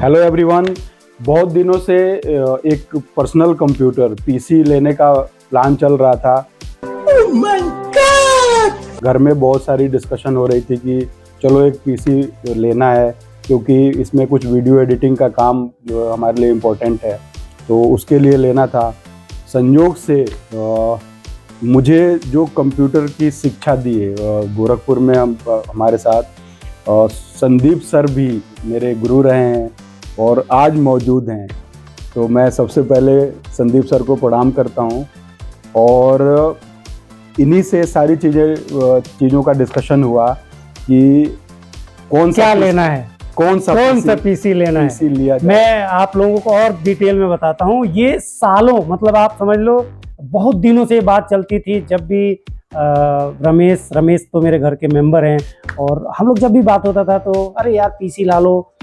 Hello everyone. बहुत दिनों से एक पर्सनल कंप्यूटर पीसी लेने का प्लान चल रहा था। Oh my God! घर में बहुत सारी डिस्कशन हो रही थी कि चलो एक पीसी लेना है, क्योंकि इसमें कुछ वीडियो एडिटिंग का काम जो हमारे लिए इम्पोर्टेंट है, तो उसके लिए लेना था। संयोग से मुझे जो कंप्यूटर की शिक्षा दी है गोरखपुर में हमारे साथ संदीप सर भी मेरे गुरु रहे हैं और आज मौजूद हैं। तो मैं सबसे पहले संदीप सर को प्रणाम करता हूं और इन्हीं से सारी चीज़ों का डिस्कशन हुआ कि कौन सा लेना है, कौन सा पीसी लेना है। लिया जाए। मैं आप लोगों को और डिटेल में बताता हूँ। ये सालों, मतलब आप समझ लो बहुत दिनों से ये बात चलती थी। जब भी रमेश तो मेरे घर के मेंबर हैं और हम लोग जब भी बात होता था तो अरे यार पीसी ला लो,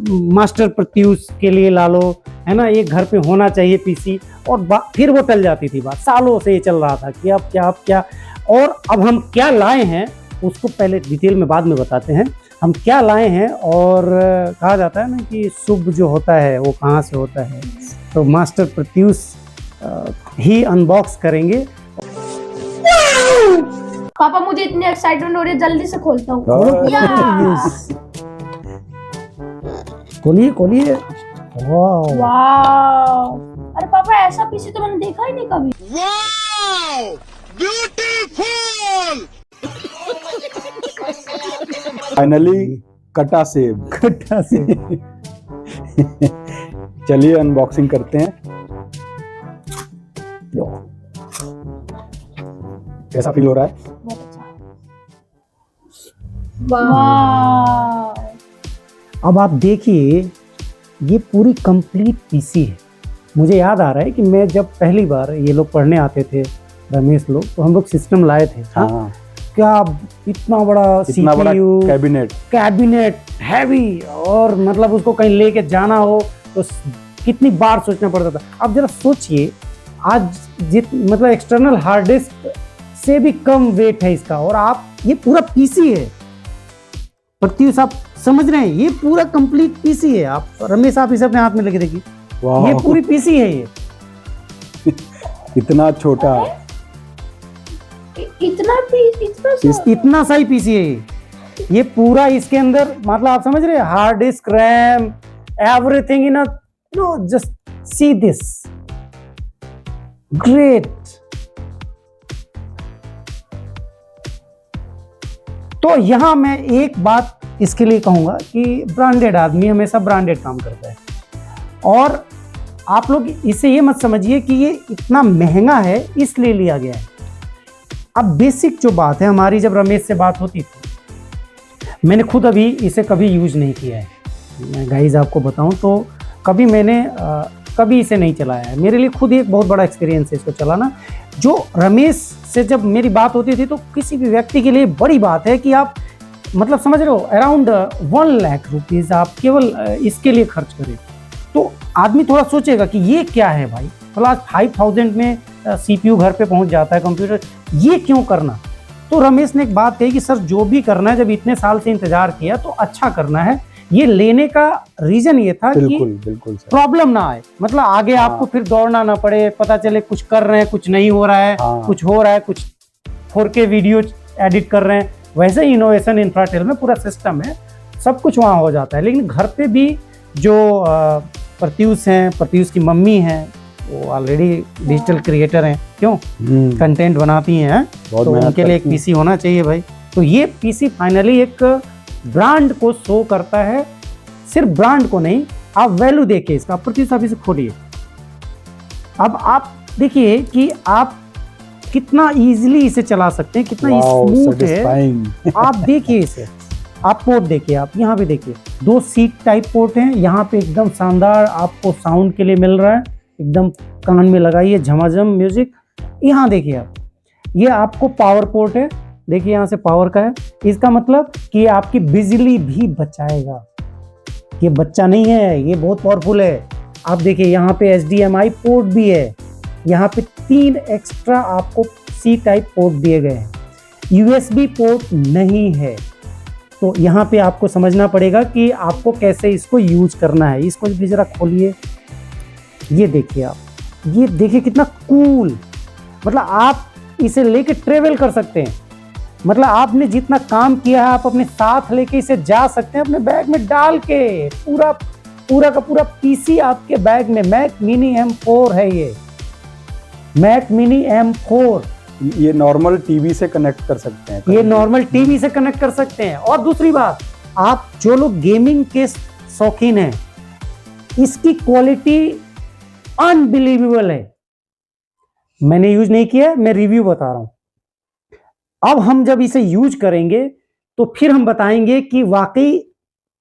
मास्टर प्रत्युष के लिए ला लो, है ना, एक घर पे होना चाहिए पीसी। और फिर वो टल जाती थी बात। सालों से ये चल रहा था कि अब क्या और अब हम क्या लाए हैं उसको पहले डिटेल में बाद में बताते हैं। हम क्या लाए हैं और कहा जाता है ना कि शुभ जो होता है वो कहाँ से होता है, तो मास्टर प्रत्युष ही अनबॉक्स करेंगे। पापा मुझे इतनी एक्साइटमेंट हो रही है, जल्दी से खोलता हूँ। खोलिए। वाव! अरे पापा ऐसा पीसी तो मैंने देखा ही नहीं कभी। वाओ! ब्यूटीफुल! फाइनली कटा सेब। चलिए अनबॉक्सिंग करते हैं। कैसा फील हो रहा है? बहुत अच्छा। वाव! अब आप देखिए, ये पूरी कंप्लीट पीसी है। मुझे याद आ रहा है कि मैं जब पहली बार ये लोग पढ़ने आते थे, रमेश लोग, तो हम लोग सिस्टम लाए थे। हाँ। क्या इतना बड़ा CPU, कैबिनेट हैवी, और मतलब उसको कहीं लेके जाना हो तो कितनी बार सोचना पड़ता था। अब जरा सोचिए, आज मतलब एक्सटर्नल हार्ड डिस्क से भी कम वेट है इसका, और आप ये पूरा पीसी है। प्रत्युष आप समझ रहे हैं, ये पूरा कंप्लीट पीसी है। आप रमेश, आप इसे अपने हाथ में लेके देखिए, ये पूरी पीसी है। ये इतना छोटा, इतना सा ही पीसी है ये पूरा। इसके अंदर मतलब आप समझ रहे हैं, hard disk, RAM, everything in just see this great. तो यहां मैं एक बात इसके लिए कहूंगा कि ब्रांडेड आदमी हमेशा ब्रांडेड काम करता है, और आप लोग इसे ये मत समझिए कि ये इतना महंगा है इसलिए लिया गया है। अब बेसिक जो बात है हमारी, जब रमेश से बात होती थी, मैंने खुद अभी इसे कभी यूज नहीं किया है। मैं गाइज आपको बताऊं तो कभी मैंने कभी इसे नहीं चलाया है। मेरे लिए खुद एक बहुत बड़ा एक्सपीरियंस है इसको चलाना। जो रमेश से जब मेरी बात होती थी तो किसी भी व्यक्ति के लिए बड़ी बात है कि आप मतलब समझ रहे हो, अराउंड 1 लाख रुपीज़ आप केवल इसके लिए खर्च करें। तो आदमी थोड़ा सोचेगा कि ये क्या है भाई, प्लस 5000 में CPU घर पे पहुंच जाता है कंप्यूटर, ये क्यों करना। तो रमेश ने एक बात कही कि सर जो भी करना है, जब इतने साल से इंतजार किया तो अच्छा करना है। ये लेने का रीजन ये था कि प्रॉब्लम ना आए, मतलब आगे आपको फिर दौड़ना ना पड़े, पता चले कुछ कर रहे हैं कुछ नहीं हो रहा है, कुछ हो रहा है, कुछ 4K वीडियो एडिट कर रहे हैं। वैसे ही इनोवेशन इंफ्राटेल में पूरा सिस्टम है, सब कुछ वहाँ हो जाता है। लेकिन घर पे भी जो प्रत्युष हैं, प्रत्युष की मम्मी हैं, वो ऑलरेडी डिजिटल क्रिएटर हैं, क्यों कंटेंट बनाती हैं, तो उनके लिए एक पीसी होना चाहिए भाई। तो ये पीसी फाइनली एक ब्रांड को शो करता है, सिर्फ ब्रांड को नहीं, आप वैल्यू देखिए इसका। प्रत्युष आप इसे खोलिए। अब आप देखिए कि आप कितना इजीली इसे चला सकते हैं, कितना स्मूथ है। आप देखिए इसे, आप पोर्ट देखिए, आप यहाँ पे देखिए 2 सीट टाइप पोर्ट हैं। यहाँ पे एकदम शानदार आपको साउंड के लिए मिल रहा है, एकदम कान में लगाइए झमाझम म्यूजिक। यहाँ देखिए आप, ये आपको पावर पोर्ट है, देखिए यहाँ से पावर का है। इसका मतलब कि आपकी बिजली भी बचाएगा। ये बच्चा नहीं है, ये बहुत पावरफुल है। आप देखिए यहाँ पे HDMI पोर्ट भी है, यहाँ पे 3 एक्स्ट्रा आपको C टाइप पोर्ट दिए गए हैं। USB पोर्ट नहीं है, तो यहाँ पे आपको समझना पड़ेगा कि आपको कैसे इसको यूज करना है। इसको भी जरा खोलिए, ये देखिए आप, ये देखिए कितना कूल, मतलब आप इसे लेके ट्रेवल कर सकते हैं। मतलब आपने जितना काम किया है आप अपने साथ लेके इसे जा सकते हैं, अपने बैग में डाल के। पूरा का पूरा पीसी आपके बैग में। मैक मिनी M4 है ये, मैक मिनी M4। ये नॉर्मल टीवी से कनेक्ट कर सकते हैं, ये नॉर्मल टीवी से कनेक्ट कर सकते हैं। और दूसरी बात, आप जो लोग गेमिंग के शौकीन हैं, इसकी क्वालिटी अनबिलीवेबल है। मैंने यूज नहीं किया, मैं रिव्यू बता रहा हूं। अब हम जब इसे यूज करेंगे तो फिर हम बताएंगे कि वाकई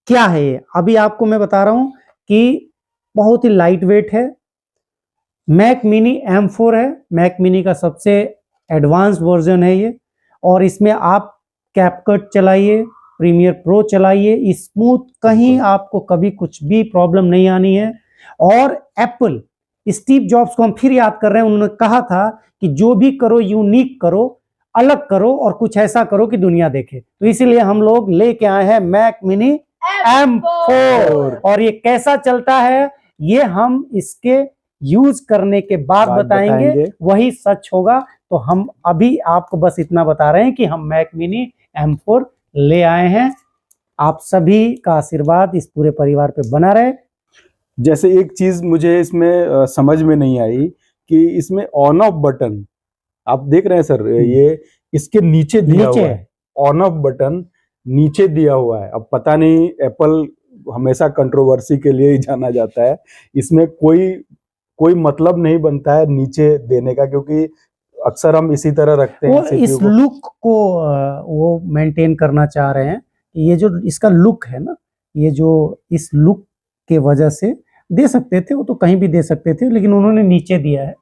क्या है ये। अभी आपको मैं बता रहा हूं कि बहुत ही लाइट वेट है। मैक मिनी M4 है, मैक मिनी का सबसे एडवांस वर्जन है ये। और इसमें आप कैपकट चलाइए, प्रीमियर प्रो चलाइए, स्मूथ, कहीं आपको कभी कुछ भी प्रॉब्लम नहीं आनी है। और एप्पल, स्टीव जॉब्स को हम फिर याद कर रहे हैं, उन्होंने कहा था कि जो भी करो यूनिक करो, अलग करो और कुछ ऐसा करो कि दुनिया देखे। तो इसीलिए हम लोग लेके आए हैं मैक मिनी M4। और ये कैसा चलता है ये हम इसके यूज करने के बाद बताएंगे, वही सच होगा। तो हम अभी आपको बस इतना बता रहे हैं कि हम मैक मिनी M4 ले आए हैं। आप सभी का आशीर्वाद इस पूरे परिवार पे बना रहे। जैसे एक चीज मुझे इसमें समझ में नहीं आई कि इसमें ऑन ऑफ बटन आप देख रहे हैं सर, ये इसके नीचे दिया हुआ है, ऑन ऑफ बटन नीचे दिया हुआ है। अब पता नहीं, एप्पल हमेशा कंट्रोवर्सी के लिए ही जाना जाता है, इसमें कोई मतलब नहीं बनता है नीचे देने का, क्योंकि अक्सर हम इसी तरह रखते हैं। इस लुक को वो मेंटेन करना चाह रहे हैं। ये जो इसका लुक है ना, ये जो इस लुक के वजह से दे सकते थे, वो तो कहीं भी दे सकते थे, लेकिन उन्होंने नीचे दिया है।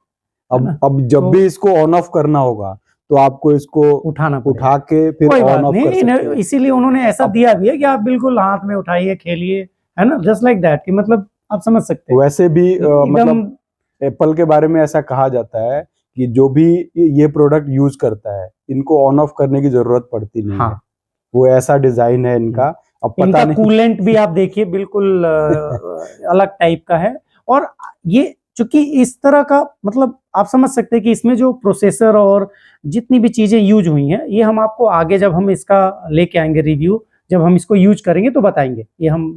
अब जब भी इसको ऑन ऑफ करना होगा तो आपको इसको उठा के फिर ऑन ऑफ कर सकते हैं। इसीलिए उन्होंने ऐसा दिया भी है कि आप बिल्कुल हाथ में उठाइए, खेलिए, है ना, जस्ट लाइक दैट, कि मतलब आप समझ सकते हैं। वैसे भी मतलब एप्पल के बारे में ऐसा कहा जाता है कि जो भी ये प्रोडक्ट यूज करता है, इनको ऑन ऑफ करने की जरूरत पड़ती नहीं है। वो ऐसा डिजाइन है इनका। अब पता नहीं, कूलेंट भी आप देखिए बिल्कुल अलग टाइप का है। और ये चूंकि इस तरह का, मतलब आप समझ सकते हैं कि इसमें जो प्रोसेसर और जितनी भी चीजें यूज हुई हैं, ये हम आपको आगे जब हम इसका लेके आएंगे रिव्यू, जब हम इसको यूज करेंगे तो बताएंगे। ये हम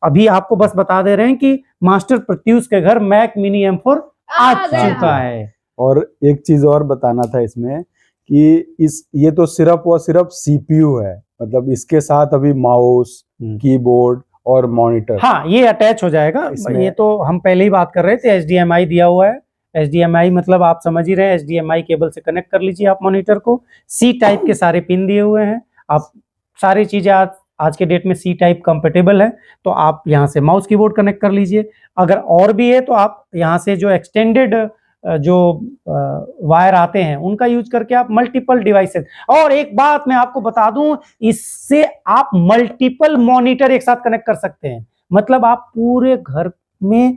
अभी आपको बस बता दे रहे हैं कि मास्टर प्रत्युष के घर मैक मिनी M4 आ चुका है। और एक चीज और बताना था इसमें कि ये तो सिर्फ और सिर्फ CPU है, मतलब इसके साथ अभी माउस, कीबोर्ड और मॉनिटर, हाँ, ये अटैच हो जाएगा। ये तो हम पहले ही बात कर रहे थे, HDMI दिया हुआ है। HDMI मतलब आप समझ ही रहे हैं, HDMI केबल से कनेक्ट कर लीजिए आप मॉनिटर को। C टाइप के सारे पिन दिए हुए हैं। आप सारी चीजें आज के डेट में C टाइप कंपेटेबल है, तो आप यहाँ से माउस कीबोर्ड कनेक्ट कर लीजिए। अगर और भी है तो आप यहाँ से जो एक्सटेंडेड जो वायर आते हैं उनका यूज करके आप मल्टीपल डिवाइसेस। और एक बात मैं आपको बता दूं, इससे आप मल्टीपल मॉनिटर एक साथ कनेक्ट कर सकते हैं। मतलब आप पूरे घर में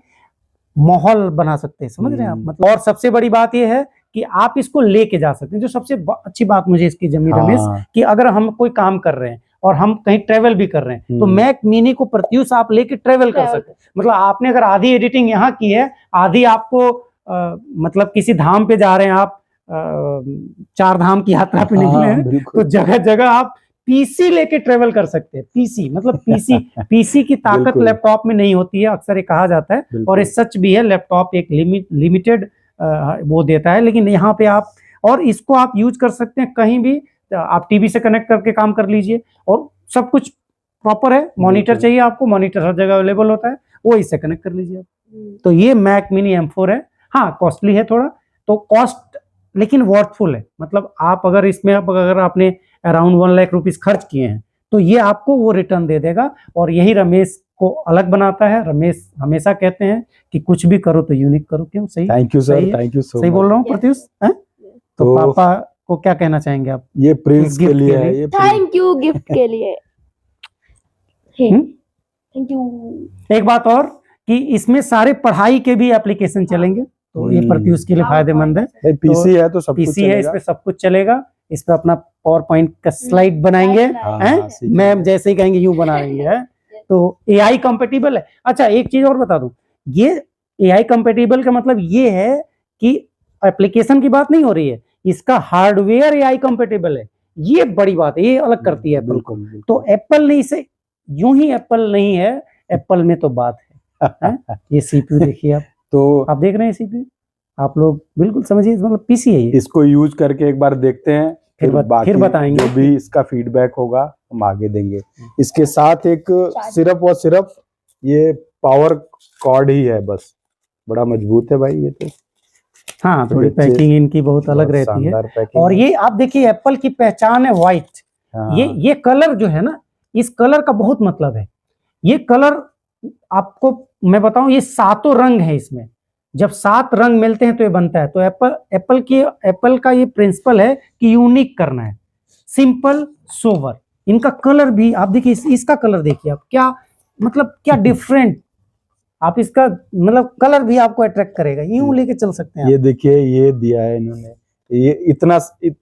माहौल बना सकते हैं, समझ रहे हैं आप। मतलब और सबसे बड़ी बात यह है कि आप इसको लेके जा सकते हैं। जो सबसे अच्छी बात मुझे इसकी जमी रमेश, कि अगर हम कोई काम कर रहे हैं और हम कहीं ट्रेवल भी कर रहे हैं, तो मैक मिनी को प्रत्युष आप लेके ट्रेवल कर सकते हैं। मतलब आपने अगर आधी एडिटिंग यहाँ की है, आधी आपको मतलब किसी धाम पे जा रहे हैं आप, 4 धाम की यात्रा पे निकले हैं, तो जगह जगह आप पीसी लेके ट्रेवल कर सकते हैं। पीसी मतलब पीसी की ताकत लैपटॉप में नहीं होती है, अक्सर ये कहा जाता है, और ये सच भी है। लैपटॉप एक लिमिटेड वो देता है, लेकिन यहाँ पे आप, और इसको आप यूज कर सकते हैं कहीं भी। आप टीवी से कनेक्ट करके काम कर लीजिए, और सब कुछ प्रॉपर है। मॉनिटर चाहिए आपको, मॉनिटर हर जगह अवेलेबल होता है, वो इससे कनेक्ट कर लीजिए आप। तो ये मैक मिनी M4 है। हाँ, कॉस्टली है थोड़ा, तो कॉस्ट लेकिन वर्थफुल है। मतलब आप अगर इसमें अगर आपने अराउंड 1 लाख रुपीस खर्च किए हैं, तो ये आपको वो रिटर्न दे देगा। और यही रमेश को अलग बनाता है। रमेश हमेशा कहते हैं कि कुछ भी करो तो यूनिक करो। क्यों? सही। Thank you sir, thank you so much. सही बोल रहा हूँ प्रत्युष? तो पापा को क्या कहना चाहेंगे आप? ये प्रिंस के लिए है, ये थैंक यू गिफ्ट के लिए। Thank you. एक बात और कि इसमें सारे पढ़ाई के भी एप्लीकेशन चलेंगे, तो ये प्रत्युष के लिए फायदेमंद है। पीसी है तो सब कुछ पीसी है, इसमें सब कुछ चलेगा। इस पे अपना पावर पॉइंट का स्लाइड बनाएंगे, हाँ, हैं? हाँ, सीख मैम जैसे ही कहेंगे यूं बनाएंगे, हैं? तो एआई कंपेटिबल है। अच्छा एक चीज और बता दूं, ये एआई कंपेटिबल का मतलब ये है कि एप्लीकेशन की बात नहीं हो रही है, इसका हार्डवेयर एआई कंपेटिबल है। ये बड़ी बात है, ये अलग करती है एप्पल को। बिल्कुल, तो एप्पल ने इसे यूं ही एप्पल नहीं है, एप्पल में तो बात है। ये सीपीयू देखिए तो आप देख रहे हैं सीपीयू, आप लोग बिल्कुल समझिए, मतलब पीसी है ये। इसको यूज करके एक बार देखते हैं, फिर बताएंगे जो भी इसका फीडबैक होगा हम आगे देंगे। इसके साथ एक सिर्फ ये पावर कॉर्ड ही है बस, बड़ा मजबूत है भाई ये तो। हाँ थोड़ी अच्छे- पैकिंग इनकी बहुत अलग बहुत रहती है। शानदार पैकिंग और है। ये आप देखिए एप्पल की पहचान है व्हाइट। हाँ, ये कलर जो है ना, इस कलर का बहुत मतलब है। ये कलर आपको मैं बताऊं, ये 7 रंग है इसमें। जब 7 रंग मिलते हैं तो ये बनता है। तो एप्पल का ये प्रिंसिपल है कि यूनिक करना है, सिंपल सोवर। इनका कलर भी आप देखिए, इसका कलर देखिए आप, क्या मतलब क्या डिफरेंट। आप इसका मतलब कलर भी आपको अट्रैक्ट करेगा, यूं लेके चल सकते हैं ये आप। देखिए ये दिया है इन्होंने, ये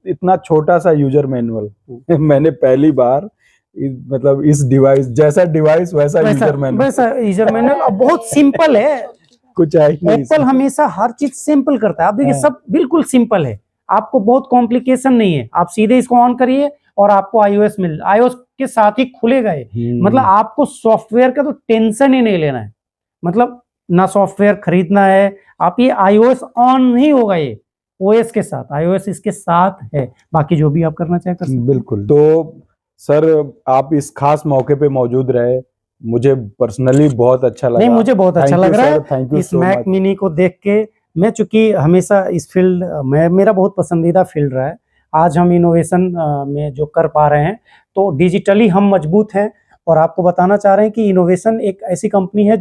इतना छोटा सा यूजर मैनुअल मैंने पहली बार मतलब इस डिवाइस जैसा डिवाइस वैसा यूजर मैनुअल, वैसा यूजर मैनुअल, और बहुत सिंपल है। कुछ है ही नहीं एप्पल इसमें। हमेशा हर चीज सिंपल करता है। आप देखिए हाँ। सब बिल्कुल सिंपल है, आपको बहुत कॉम्प्लिकेशन नहीं है। आप सीधे इसको ऑन करिए और आपको आईओएस के साथ ही खुलेगा ये। मतलब आपको सॉफ्टवेयर का तो टेंशन ही नहीं लेना है, मतलब ना सॉफ्टवेयर खरीदना है। आप ये आईओएस ऑन नहीं होगा, ये ओएस के साथ, आईओएस इसके साथ है। बाकी जो भी आप करना चाहे कर सकते हैं। बिल्कुल। तो सर आप इस खास मौके पे मौजूद रहे, मुझे पर्सनली बहुत अच्छा लगा। नहीं मुझे बहुत अच्छा लग रहा है थैंक यू इस सो मैक मच। मिनी को देख के। मैं चूंकि हमेशा इस फील्ड में, मेरा बहुत पसंदीदा फील्ड रहा है। आज हम इनोवेशन में जो कर पा रहे हैं, तो डिजिटली हम मजबूत हैं। और आपको बताना चाह रहे हैं कि इनोवेशन एक ऐसी कंपनी है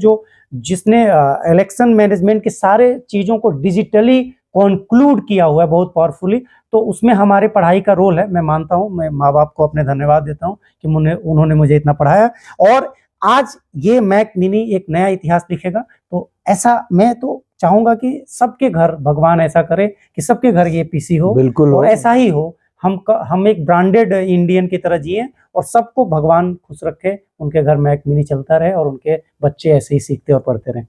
जिसने इलेक्शन मैनेजमेंट के सारे चीज़ों को डिजिटली कंक्लूड किया हुआ है बहुत पावरफुली। तो उसमें हमारे पढ़ाई का रोल है। मैं मानता हूँ, मैं माँ बाप को अपने धन्यवाद देता हूँ कि उन्होंने मुझे इतना पढ़ाया। और आज ये मैक मिनी एक नया इतिहास लिखेगा। तो ऐसा मैं तो चाहूंगा कि सबके घर भगवान ऐसा करे कि सबके घर ये पीसी हो। बिल्कुल और हो। ऐसा ही हो, हम एक ब्रांडेड इंडियन की तरह जिए और सबको भगवान खुश रखे, उनके घर मैक मिनी चलता रहे और उनके बच्चे ऐसे ही सीखते और पढ़ते रहे।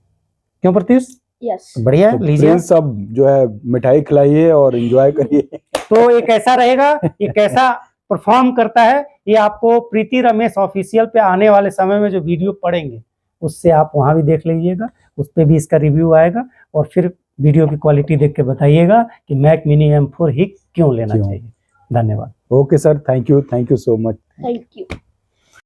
क्यों प्रत्युष? यस बढ़िया है, तो लीजिए। प्रिंस सब जो है मिठाई खिलाइए और एंजॉय करिए। तो ये कैसा रहेगा, ये कैसा परफॉर्म करता है, ये आपको प्रीति रमेश ऑफिशियल पे आने वाले समय में जो वीडियो पड़ेंगे उससे आप वहां भी देख लीजिएगा, उस पर भी इसका रिव्यू आएगा। और फिर वीडियो की क्वालिटी देख के बताइएगा कि मैक मिनी M4 ही क्यों लेना चाहिए। धन्यवाद। Okay sir, thank you so much. Thank you.